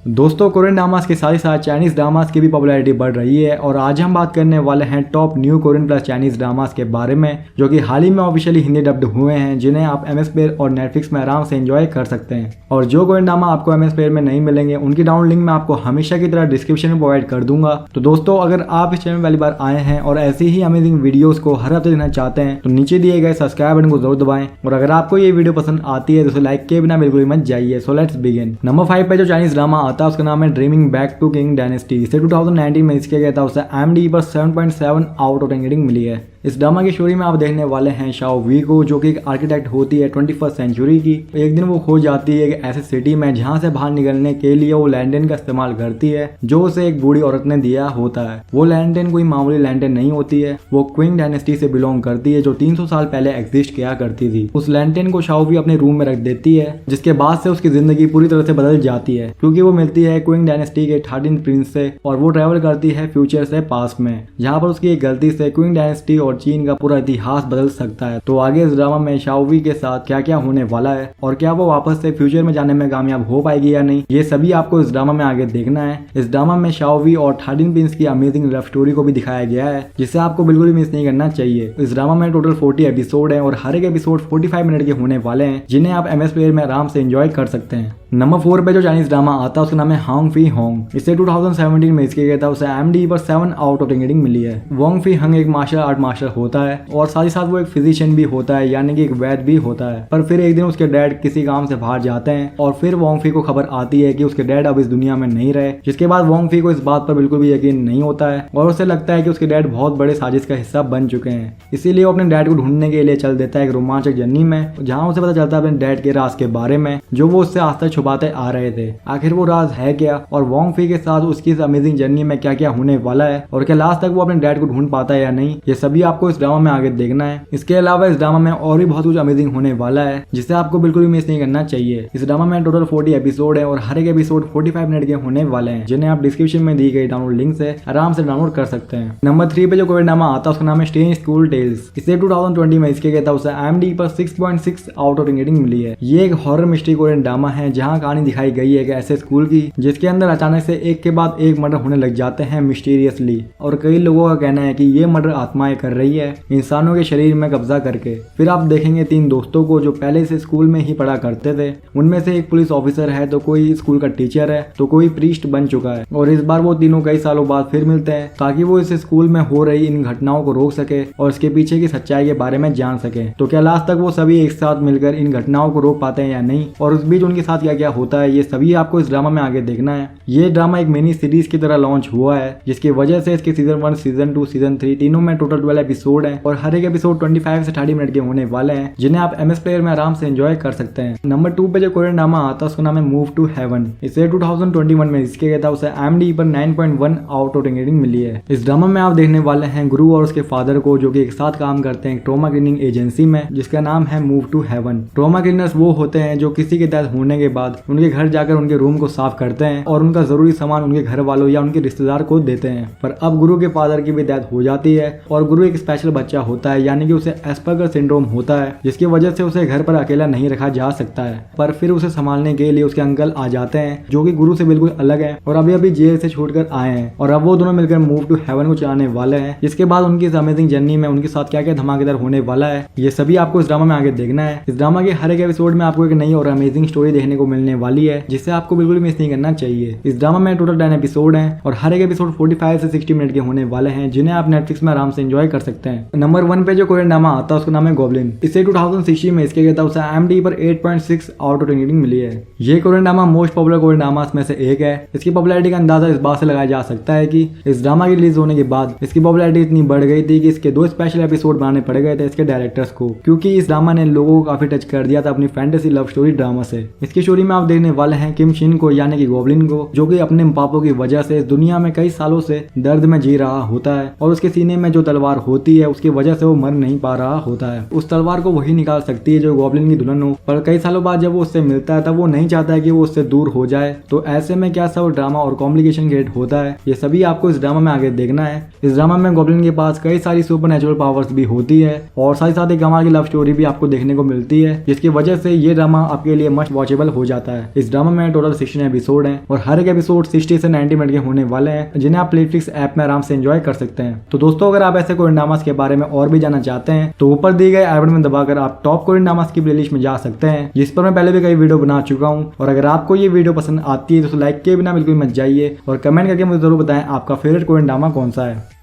दोस्तों, Korean dramas के साथ ही साथ चाइनीज ड्रामास की भी पॉपुलैरिटी बढ़ रही है और आज हम बात करने वाले हैं top new Korean plus Chinese dramas के बारे में जो कि हाल ही में ऑफिशियली हिंदी डब्ड हुए हैं, जिन्हें आप एमएस प्लेयर और नेटफ्लिक्स में आराम से एंजॉय कर सकते हैं। और जो कोरियन ड्रामा आपको एमएस प्लेयर में नहीं मिलेंगे उनकी डाउनलोड लिंक मैं आपको हमेशा की तरह डिस्क्रिप्शन में प्रोवाइड कर दूंगा। तो दोस्तों, अगर आप इस चैनल में पहली बार आए हैं और ऐसी ही अमेजिंग वीडियोस को हर हफ्ते देखना चाहते हैं तो नीचे दिए गए सब्सक्राइब बटन को जरूर दबाएं। और अगर आपको ये वीडियो पसंद आती है तो उसे लाइक के बिना बिल्कुल मत जाइए। So let's begin. नंबर 5 पे जो चाइनीज ड्रामा आता है उसका नाम है dreaming back to king dynasty. इसे 2019 में किया गया था। उसे IMDb पर 7.7 आउट ऑफ 10 रेटिंग मिली है। इस ड्रामा की स्टोरी में आप देखने वाले हैं शाओ वी को, जो कि एक आर्किटेक्ट होती है 21st सेंचुरी की। एक दिन वो खो जाती है एक ऐसे सिटी में जहां से बाहर निकलने के लिए वो लैंटेन का इस्तेमाल करती है जो उसे एक बूढ़ी औरत ने दिया होता है। वो लैंटेन कोई मामूली लैंटेन नहीं होती है, वो क्विंग डायनेस्टी से बिलोंग करती है जो 300 साल पहले एग्जिस्ट किया करती थी। उस लैंटेन को शाओ वी अपने रूम में रख देती है, जिसके बाद से उसकी जिंदगी पूरी तरह से बदल जाती है क्योंकि वो मिलती है क्विंग डायनेस्टी के 13th प्रिंस से और वो ट्रेवल करती है फ्यूचर से पास्ट में, जहाँ पर उसकी एक गलती से क्विंग डायनेस्टी और चीन का पूरा इतिहास बदल सकता है। तो आगे इस ड्रामा में शाओ वी के साथ क्या क्या होने वाला है और क्या वो वापस से फ्यूचर में जाने में कामयाब हो पाएगी या नहीं, ये सभी आपको इस ड्रामा में आगे देखना है। इस ड्रामा में शाओ वी और 13 प्रिंस की अमेजिंग लव स्टोरी को भी दिखाया गया है, जिसे आपको बिल्कुल भी मिस नहीं करना चाहिए। इस ड्रामा में टोटल 40 एपिसोड है और हर एक एपिसोड 45 मिनट के होने वाले हैं, जिन्हें आप एमएस प्लेयर में आराम से एंजॉय कर सकते हैं। नंबर 4 पे जो चाइनीज ड्रामा आता है उसका नाम है हांग फी होंग। इसे 2017 में किया गया था। उसे IMDb पर 7 आउट ऑफ 10 रेटिंग मिली है। वोंग फी हंग एक मार्शल आर्ट मास्टर होता है और साथ ही साथ वो एक फिजिशियन भी होता है, यानी कि एक वैद्य भी होता है। पर फिर एक दिन उसके डैड किसी काम से बाहर जाते हैं और फिर वोंग फी को खबर आती है कि उसके डैड अब इस दुनिया में नहीं रहे, जिसके बाद वोंग फी को इस बात पर बिल्कुल भी यकीन नहीं होता है और उसे लगता है कि उसके डैड बहुत बड़े साजिश का हिस्सा बन चुके हैं। इसीलिए वो अपने डैड को ढूंढने के लिए चल देता है एक रोमांचक जर्नी में, जहाँ उसे पता चलता है अपने डैड के राज के बारे में जो वो उससे आज तक छुपाते आ रहे थे। आखिर वो राज है क्या और वोंग फी के साथ उसकी इस अमेजिंग जर्नी में क्या क्या होने वाला है और क्या लास्ट तक वो अपने डैड को ढूंढ पाता है या नहीं, ये सभी आपको इस ड्रामा में आगे देखना है। इसके अलावा इस ड्रामा में और भी बहुत कुछ अमेजिंग होने वाला है जिसे आपको बिल्कुल भी मिस नहीं करना चाहिए। इस ड्रामा में टोटल 40 एपिसोड है और हर एक एपिसोड 45 मिनट के होने वाले हैं, जिन्हें आप डिस्क्रिप्शन में दी गई डाउनलोड लिंक से आराम से डाउनलोड कर सकते हैं। नंबर 3 पे जो कोरियन ड्रामा आता है उसका नाम है स्ट्रेंज स्कूल टेल्स। इसे 2020 में किया गया था। उसे IMDb पर 6.6 आउट ऑफ 10 रेटिंग मिली है। ये एक हॉरर मिस्ट्री कोरियन ड्रामा है जहाँ कहानी दिखाई गई है एक ऐसे स्कूल की जिसके अंदर अचानक से एक के बाद एक मर्डर होने लग जाते हैं मिस्टीरियसली, और कई लोगों का कहना है कि ये मर्डर आत्माएं कर रही है इंसानों के शरीर में कब्जा करके। फिर आप देखेंगे 3 दोस्तों को जो पहले से स्कूल में ही पढ़ा करते थे। उनमें से एक पुलिस ऑफिसर है, तो कोई स्कूल का टीचर है, तो कोई प्रीस्ट बन चुका है। और इस बार वो तीनों कई सालों बाद फिर मिलते हैं ताकि वो इस स्कूल में हो रही इन घटनाओं को रोक सके और इसके पीछे की सच्चाई के बारे में जान सके। तो क्या लास्ट तक वो सभी एक साथ मिलकर इन घटनाओं को रोक पाते हैं या नहीं, और उस बीच उनके साथ क्या क्या होता है, ये सभी आपको इस ड्रामा में आगे देखना है। ये ड्रामा एक मिनी सीरीज की तरह लॉन्च हुआ है, जिसकी वजह से इसके सीजन 1, सीजन 2, सीजन 3 तीनों में टोटल 12 एपिसोड है और हर एक एपिसोड 25 से 30 मिनट के होने वाले हैं, जिन्हें आप एमएस प्लेयर में आराम से एंजॉय कर सकते हैं। नंबर 2 पे जो कोरियन ड्रामा आता है उसका नाम है मूव टू हेवन। इसे 2021 में किया गया था। उसे IMDb पर 9.1 आउट ऑफ 10 रेटिंग मिली है। इस ड्रामा में आप देखने वाले हैं गुरु और उसके फादर को, जो कि एक साथ काम करते हैं ट्रॉमा क्लीनिंग एजेंसी में, जिसका नाम है move to heaven. Trauma cleaners वो होते हैं जो किसी के डेथ होने के बाद उनके घर जाकर उनके रूम को साफ करते हैं और उनका जरूरी सामान उनके घर वालों या उनके रिश्तेदार को देते हैं। पर अब गुरु के फादर की भी डेथ हो जाती है और गुरु एक स्पेशल बच्चा होता है, यानी कि उसे एस्पर्गर सिंड्रोम होता है, जिसकी वजह से उसे घर पर अकेला नहीं रखा जा सकता है। पर फिर उसे संभालने के लिए उसके अंकल आ जाते हैं, जो कि गुरु से बिल्कुल अलग है और अभी अभी जेल से छूटकर आए हैं, और अब वो दोनों मिलकर मूव टू हेवन को चलाने वाले हैं। जिसके बाद उनकी इस अमेजिंग जर्नी में उनके साथ क्या क्या धमाकेदार होने वाला है, ये सभी आपको इस ड्रामा में आगे देखना है। इस ड्रामा के हर एक एपिसोड में आपको एक नई और अमेजिंग स्टोरी देखने को मिलने वाली है, जिसे आपको बिल्कुल मिस नहीं करना चाहिए। इस ड्रामा में टोटल 10 एपिसोड हैं और हर एक एपिसोड 45 से 60 मिनट के होने वाले हैं, जिन्हें आप नेटफ्लिक्स में आराम से एंजॉय कर सकते हैं। नंबर 1 पे जो कोरियन ड्रामा आता है उसका नाम है गॉब्लिन। इसे 2016 में किया गया था। उसे IMDb पर 8.6 आउट ऑफ 10 रेटिंग मिली है। ये Korean drama most popular Korean dramas में से एक है। इसकी पॉपुलैरिटी का अंदाजा इस बात से लगाया जा सकता है कि इस ड्रामा की रिलीज होने के बाद इसकी पॉपुलैरिटी इतनी बढ़ गई थी कि इसके 2 स्पेशल एपिसोड बनाने पड़ गए थे इसके डायरेक्टर्स को, क्योंकि इस ड्रामा ने लोगों को काफी टच कर दिया था अपनी फैंटेसी लव स्टोरी ड्रामा से। इसकी स्टोरी में आप देखने वाले हैं किम शिन को, यानी कि गॉब्लिन को, जो कि अपने पापों की वजह से इस दुनिया में कई सालों से दर्द में जी रहा होता है और उसके सीने में जो तलवार होती है, उसकी वजह से वो मर नहीं पा रहा होता है। उस तलवार को वही निकाल सकती है जो गॉब्लिन की दुल्हन हो, पर कई सालों बाद जब वो उससे मिलता है तब वो नहीं चाहता है कि वो उससे दूर हो जाए। तो ऐसे में क्या सब ड्रामा और कॉम्प्लिकेशन क्रिएट होता है, ये सभी आपको इस ड्रामा में आगे देखना है। इस ड्रामा में गॉब्लिन के पास कई सारी सुपरनेचुरल पावर्स भी होती है और साथ ही साथ एक कमाल की लव स्टोरी भी आपको देखने को मिलती है, जिसकी वजह से ये ड्रामा आपके लिए मस्ट वॉचेबल हो जाता है। इस ड्रामा में टोटल 16 एपिसोड हैं और हर एक एपिसोड 60 से 90 मिनट के होने वाले हैं, जिन्हें आप नेटफ्लिक्स ऐप में आराम से एंजॉय कर सकते हैं। तो दोस्तों, अगर आप ऐसे कोरियन ड्रामास के बारे में और भी जानना चाहते हैं तो ऊपर दिए गए आई बटन में दबाकर आप टॉप कोरियन ड्रामास की प्लेलिस्ट में जा सकते हैं, जिस पर मैं पहले भी कई वीडियो बना चुका हूँ। और अगर आपको ये वीडियो पसंद आती है तो लाइक किए बिना बिल्कुल मत जाइए और कमेंट करके मुझे जरूर बताएं आपका फेवरेट कोरियन ड्रामा कौन सा है।